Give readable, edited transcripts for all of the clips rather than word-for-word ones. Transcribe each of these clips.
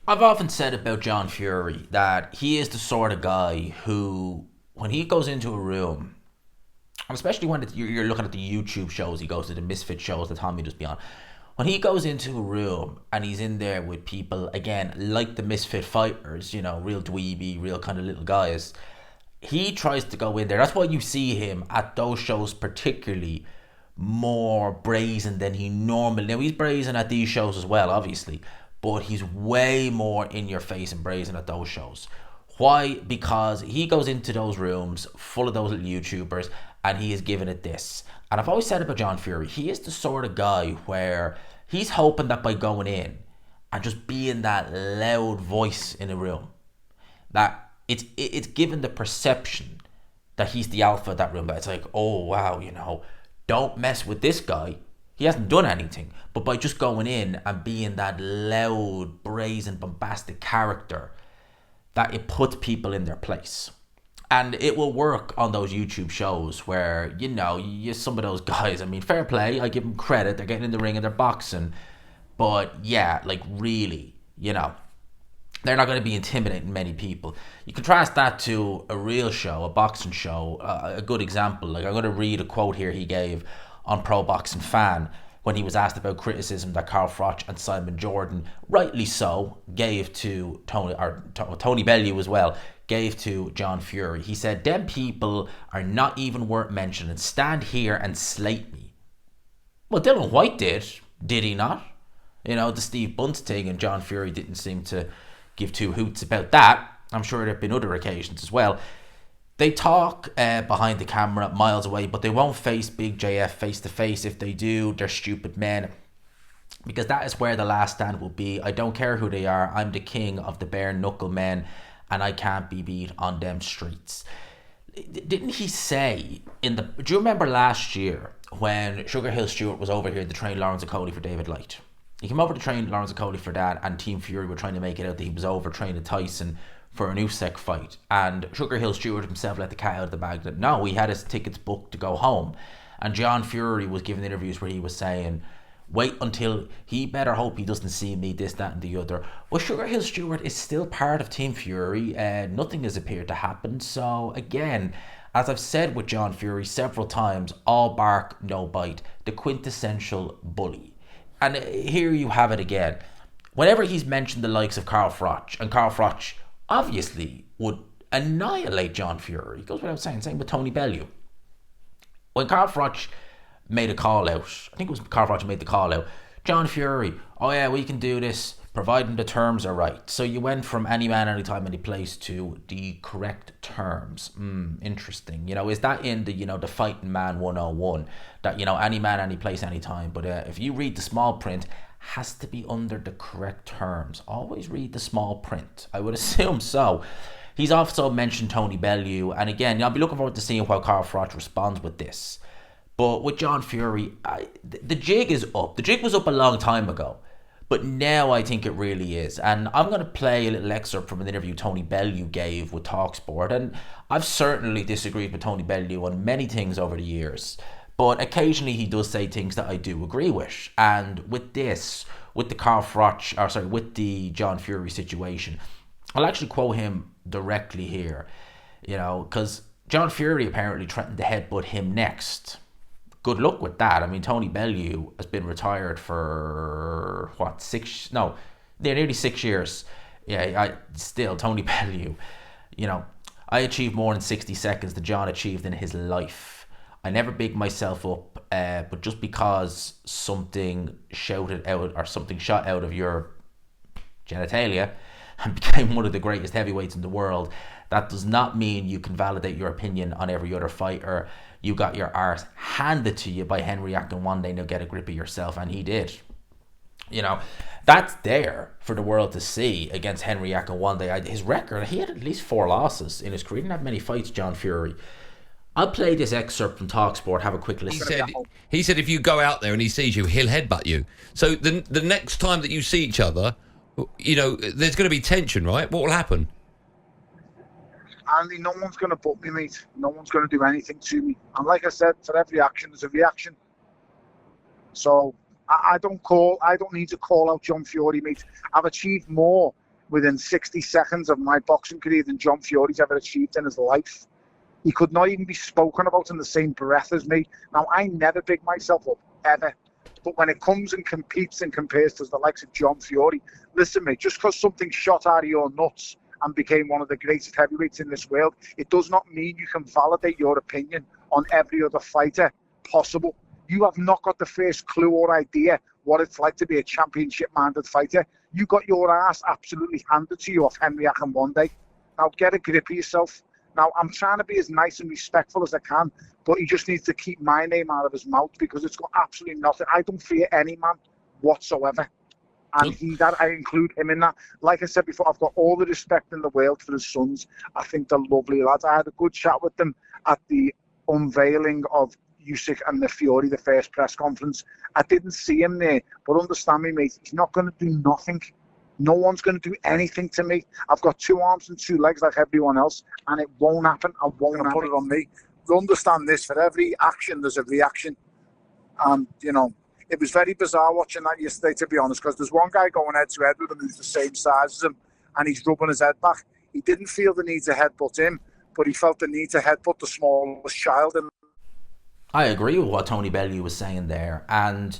I've often said about John Fury that he is the sort of guy who, when he goes into a room, and especially when you're looking at the YouTube shows, he goes to the Misfit shows that Tommy just be on. When he goes into a room and he's in there with people, again, like the Misfit fighters, real dweeby, real kind of little guys, he tries to go in there. That's why you see him at those shows particularly more brazen than he normally. Now he's brazen at these shows as well, obviously, but he's way more in your face and brazen at those shows. Why? Because he goes into those rooms full of those little YouTubers and he is giving it this. And I've always said about John Fury, he is the sort of guy where he's hoping that by going in and just being that loud voice in a room, that it's given the perception that he's the alpha of that room. That it's like, oh wow, don't mess with this guy. He hasn't done anything. But by just going in and being that loud, brazen, bombastic character, that it puts people in their place. And it will work on those YouTube shows where, some of those guys, I mean, fair play, I give them credit, they're getting in the ring and they're boxing. But yeah, like really, they're not going to be intimidating many people. You contrast that to a real show, a boxing show. A good example, like I'm going to read a quote here he gave on Pro Boxing Fan when he was asked about criticism that Carl Froch and Simon Jordan, rightly so, gave to Tony Bellew as well, gave to John Fury. He said, "Them people are not even worth mentioning. Stand here and slate me." Well, Dylan White did he not? The Steve Bunt thing, and John Fury didn't seem to give two hoots about that. I'm sure there have been other occasions as well. They talk behind the camera miles away, but they won't face Big JF face to face. If they do, they're stupid men. Because that is where the last stand will be. I don't care who they are. I'm the king of the bare knuckle men, and I can't be beat on them streets. Didn't he say do you remember last year when Sugar Hill Stewart was over here to train Lawrence Okolie for David Light? He came over to train Lawrence Okolie for that, and Team Fury were trying to make it out that he was over training Tyson for an Usyk fight. And Sugar Hill Stewart himself let the cat out of the bag that no, he had his tickets booked to go home. And John Fury was giving interviews where he was saying, wait until he better hope he doesn't see me, this, that, and the other. Well, Sugar Hill Stewart is still part of Team Fury. Nothing has appeared to happen. So again, as I've said with John Fury several times, all bark, no bite. The quintessential bully. And here you have it again. Whenever he's mentioned the likes of Carl Froch, and Carl Froch obviously would annihilate John Fury. It goes without saying. Same with Tony Bellew. When Carl Froch made a call out, I think it was Carl Froch who made the call out, John Fury, oh yeah, we can do this, providing the terms are right. So you went from any man, anytime, any place to the correct terms. Interesting. Is that in the, the fighting man 101? That, any man, any place, any time. But if you read the small print, has to be under the correct terms. Always read the small print. I would assume so. He's also mentioned Tony Bellew. And again, I'll be looking forward to seeing how Carl Froch responds with this. But with John Fury, the jig is up. The jig was up a long time ago. But now I think it really is. And I'm going to play a little excerpt from an interview Tony Bellew gave with TalkSport. And I've certainly disagreed with Tony Bellew on many things over the years. But occasionally he does say things that I do agree with. And with this, with the with the John Fury situation, I'll actually quote him directly here. Because John Fury apparently threatened to headbutt him next. Good luck with that. I mean, Tony Bellew has been retired for nearly 6 years. Yeah, Tony Bellew. I achieved more in 60 seconds than John achieved in his life. I never big myself up, but just because something shouted out or something shot out of your genitalia and became one of the greatest heavyweights in the world, that does not mean you can validate your opinion on every other fighter. You got your arse handed to you by Henry Akinwande. Now get a grip of yourself, and he did. That's there for the world to see against Henry Akinwande. His record, he had at least 4 losses in his career. He didn't have many fights, John Fury. I'll play this excerpt from TalkSport. Have a quick listen. He said if you go out there and he sees you, he'll headbutt you. So the next time that you see each other, there's going to be tension, right? What will happen? Andy, no one's going to butt me, mate. No one's going to do anything to me. And like I said, for every action, there's a reaction. So I don't need to call out John Fury, mate. I've achieved more within 60 seconds of my boxing career than John Fury's ever achieved in his life. He could not even be spoken about in the same breath as me. Now, I never big myself up, ever. But when it comes and competes and compares to the likes of John Fury, listen, mate, just because something shot out of your nuts and became one of the greatest heavyweights in this world, it does not mean you can validate your opinion on every other fighter possible. You have not got the first clue or idea what it's like to be a championship-minded fighter. You got your ass absolutely handed to you off Henry Akin one day. Now get a grip of yourself. Now, I'm trying to be as nice and respectful as I can, but he just needs to keep my name out of his mouth because it's got absolutely nothing. I don't fear any man whatsoever. And I include him in that. Like I said before, I've got all the respect in the world for his sons. I think they're lovely lads. I had a good chat with them at the unveiling of Usyk and the Fury, the first press conference. I didn't see him there, but understand me, mate, he's not going to do nothing. No one's going to do anything to me. I've got 2 arms and 2 legs like everyone else, and it won't happen. I won't put it on me. Understand this, for every action, there's a reaction. And, you know, it was very bizarre watching that yesterday, to be honest, because there's one guy going head-to-head with him who's the same size as him, and he's rubbing his head back. He didn't feel the need to headbutt him, but he felt the need to headbutt the smallest child. I agree with what Tony Bellew was saying there. And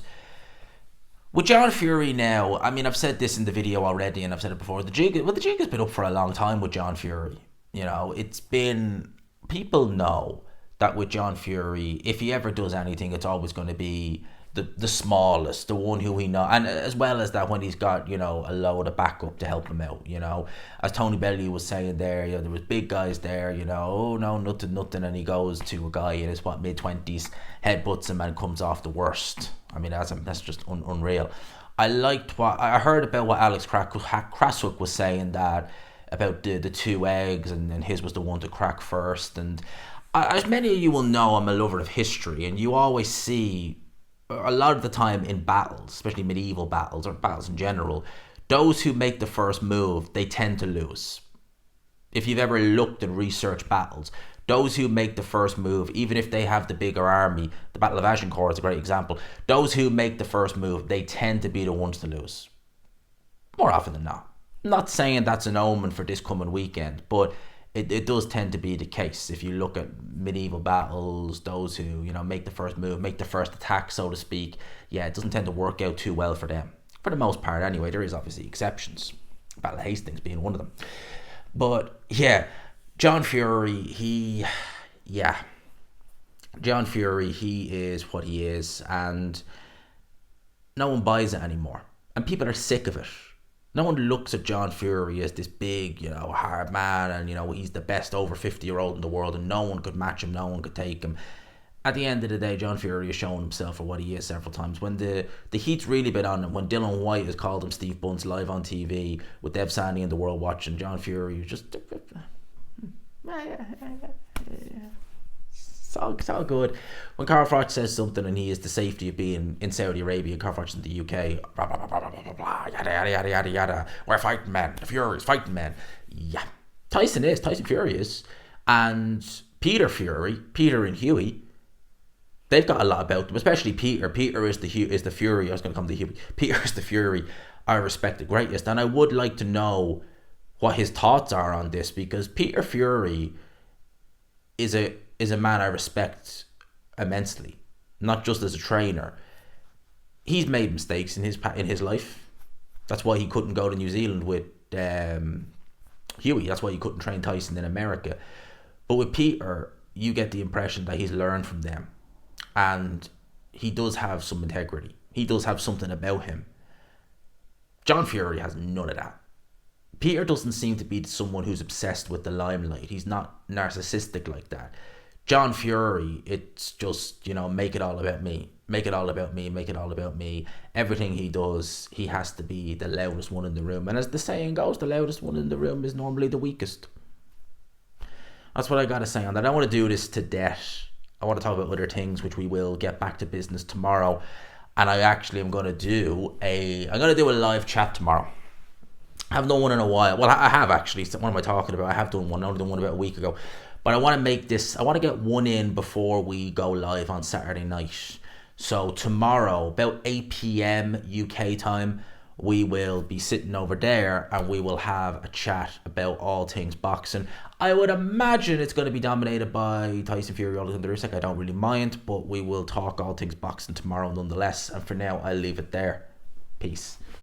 with John Fury now, I mean, I've said this in the video already, and I've said it before. The jig has been up for a long time with John Fury. You know, it's been, people know that with John Fury, if he ever does anything, it's always going to be the smallest, the one who we know, and as well as that, when he's got, you know, a load of backup to help him out, you know, as Tony Bellew was saying there, you know, there was big guys there, you know, oh no, nothing, and he goes to a guy in his mid-20s, headbutts him and comes off the worst. I mean, that's just unreal. I liked what I heard about what Alex Krasuk was saying, that about the 2 eggs, and his was the one to crack first. And as many of you will know, I'm a lover of history, and you always see a lot of the time in battles, especially medieval battles or battles in general, those who make the first move, they tend to lose. If you've ever looked and researched battles, those who make the first move, even if they have the bigger army, the Battle of Agincourt is a great example, those who make the first move, they tend to be the ones to lose. More often than not. I'm not saying that's an omen for this coming weekend, but it does tend to be the case. If you look at medieval battles, those who, you know, make the first move, make the first attack, so to speak, yeah, it doesn't tend to work out too well for them. For the most part, anyway. There is obviously exceptions. Battle of Hastings being one of them. But, yeah, John Fury, he is what he is, and no one buys it anymore. And people are sick of it. No one looks at John Fury as this big, you know, hard man, and, you know, he's the best over 50-year-old in the world, and no one could match him, no one could take him. At the end of the day, John Fury has shown himself for what he is several times. When the heat's really been on him, when Dylan White has called him Steve Bunce live on TV, with Dev Sandy and the world watching, John Fury was just... It's all good. When Carl Froch says something and he is the safety of being in Saudi Arabia, Carl Froch in the UK, blah, blah, blah, blah, blah, blah, yada, yada, yada, yada, yada. We're fighting men. The Fury's fighting men. Yeah. Tyson Fury is. And Peter and Huey, they've got a lot about them, especially Peter. Peter is the Fury. I was going to come to Huey. Peter is the Fury I respect the greatest. And I would like to know what his thoughts are on this, because Peter Fury is a man I respect immensely, not just as a trainer. He's made mistakes in his life. That's why he couldn't go to New Zealand with Huey. That's why he couldn't train Tyson in America. But with Peter, you get the impression that he's learned from them, and he does have some integrity. He does have something about him. John Fury has none of that. Peter doesn't seem to be someone who's obsessed with the limelight. He's not narcissistic like that. John Fury, it's just, you know, make it all about me. Make it all about me. Make it all about me. Everything he does, he has to be the loudest one in the room. And as the saying goes, the loudest one in the room is normally the weakest. That's what I got to say on that. I don't want to do this to death. I want to talk about other things, which we will get back to business tomorrow. And I actually am going to do a live chat tomorrow. I have done one in a while. Well, I have actually. What am I talking about? I have done one. I only done one about a week ago. But I want to get one in before we go live on Saturday night. So tomorrow, about 8 p.m. UK time, we will be sitting over there and we will have a chat about all things boxing. I would imagine it's going to be dominated by Tyson Fury or Alexander Usyk. I don't really mind, but we will talk all things boxing tomorrow nonetheless. And for now, I'll leave it there. Peace.